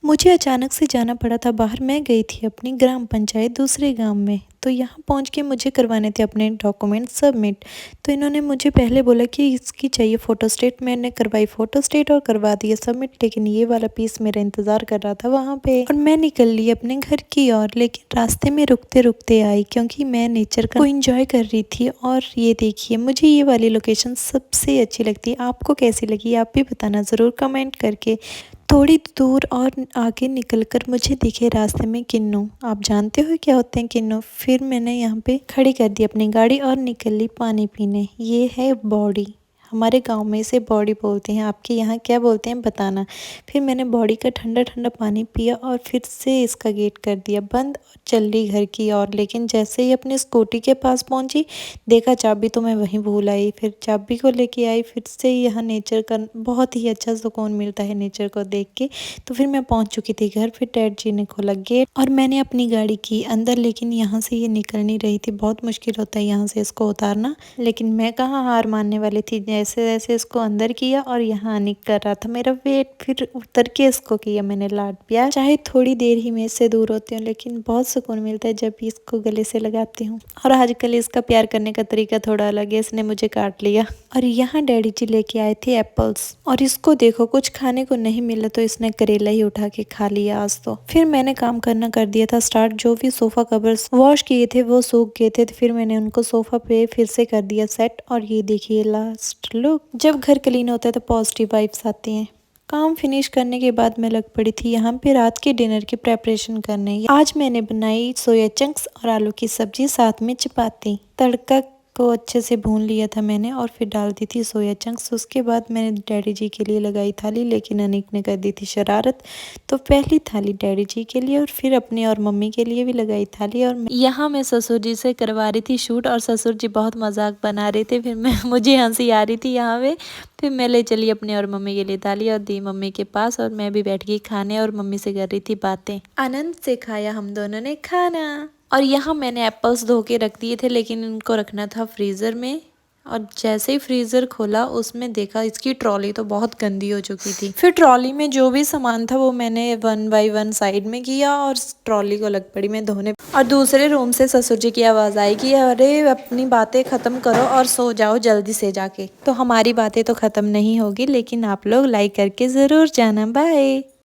मुझे अचानक से जाना पड़ा था बाहर। मैं गई थी अपनी ग्राम पंचायत दूसरे गांव में, तो यहाँ पहुँच के मुझे करवाने थे अपने डॉक्यूमेंट सबमिट। तो इन्होंने मुझे पहले बोला कि इसकी चाहिए फ़ोटोस्टेट। मैंने करवाई फ़ोटोस्टेट और करवा दिया सबमिट, लेकिन ये वाला पीस मेरा इंतज़ार कर रहा था वहाँ पे। और मैं निकल ली अपने घर की ओर, लेकिन रास्ते में रुकते रुकते आई क्योंकि मैं नेचर को एंजॉय कर रही थी। और ये देखिए, मुझे ये वाली लोकेशन सबसे अच्छी लगती है। आपको कैसी लगी आप भी बताना ज़रूर कमेंट करके। थोड़ी दूर और आगे निकलकर मुझे दिखे रास्ते में किन्नू। आप जानते हो क्या होते हैं किन्नू? फिर मैंने यहाँ पे खड़ी कर दी अपनी गाड़ी और निकल ली पानी पीने। ये है बॉडी, हमारे गांव में इसे बॉडी बोलते हैं। आपके यहाँ क्या बोलते हैं बताना। फिर मैंने बॉडी का ठंडा ठंडा पानी पिया और फिर से इसका गेट कर दिया बंद और चल ली घर की ओर। लेकिन जैसे ही अपनी स्कूटी के पास पहुंची, देखा चाबी तो मैं वहीं भूल आई। फिर चाबी को लेके आई। फिर से यहाँ नेचर का बहुत ही अच्छा सुकून मिलता है नेचर को देख के। तो फिर मैं पहुंच चुकी थी घर। फिर डैड जी ने खोला गेट और मैंने अपनी गाड़ी की अंदर, लेकिन यहाँ से ये निकल नहीं रही थी। बहुत मुश्किल होता है यहाँ से इसको उतारना, लेकिन मैं कहाँ हार मानने वाली थी। जैसे जैसे इसको अंदर किया और यहाँ आने कर रहा था मेरा वेट, फिर उतर के इसको किया मैंने लाड प्यार। चाहे थोड़ी देर ही मैं इससे दूर होती हूँ, लेकिन बहुत सुकून मिलता है जब भी इसको गले से लगाती हूँ। और आजकल इसका प्यार करने का तरीका थोड़ा अलग है। इसने मुझे काट लिया। और यहाँ डैडी जी लेके आए थे एप्पल्स, और इसको देखो कुछ खाने को नहीं मिला तो इसने करेला ही उठा के खा लिया आज तो। फिर मैंने काम करना कर दिया था स्टार्ट। जो भी सोफा कवर्स वॉश किए थे वो सूख गए थे, तो फिर मैंने उनको सोफा पे फिर से कर दिया सेट। और ये देखिए लास्ट लुक। जब घर क्लीन होता है तो पॉजिटिव वाइब्स आती हैं। काम फिनिश करने के बाद मैं लग पड़ी थी यहाँ पे रात के डिनर की प्रेपरेशन करने। आज मैंने बनाई सोया चंक्स और आलू की सब्जी, साथ में चपाती। तड़का को अच्छे से भून लिया था मैंने और फिर डाल दी थी सोया चंक्स। उसके बाद मैंने डैडी जी के लिए लगाई थाली, लेकिन अनिक ने कर दी थी शरारत। तो पहली थाली डैडी जी के लिए और फिर अपनी और मम्मी के लिए भी लगाई थाली। और यहाँ मैं ससुर जी से करवा रही थी शूट, और ससुर जी बहुत मजाक बना रहे थे। फिर मैं मुझे हंसी आ रही थी यहाँ पे। फिर मैं ले चली अपने और मम्मी के लिए थाली और दी मम्मी के पास, और मैं भी बैठ गई खाने और मम्मी से कर रही थी बातें। आनंद से खाया हम दोनों ने खाना। और यहाँ मैंने एप्पल्स धो के रख दिए थे, लेकिन इनको रखना था फ्रीज़र में। और जैसे ही फ्रीज़र खोला उसमें देखा इसकी ट्रॉली तो बहुत गंदी हो चुकी थी। फिर ट्रॉली में जो भी सामान था वो मैंने 1 बाय 1 साइड में किया और ट्रॉली को लग पड़ी मैं धोने। और दूसरे रूम से ससुर जी की आवाज़ आई कि अरे अपनी बातें ख़त्म करो और सो जाओ जल्दी से जाके। तो हमारी बातें तो ख़त्म नहीं होगी, लेकिन आप लोग लाइक करके ज़रूर जाना। बाय।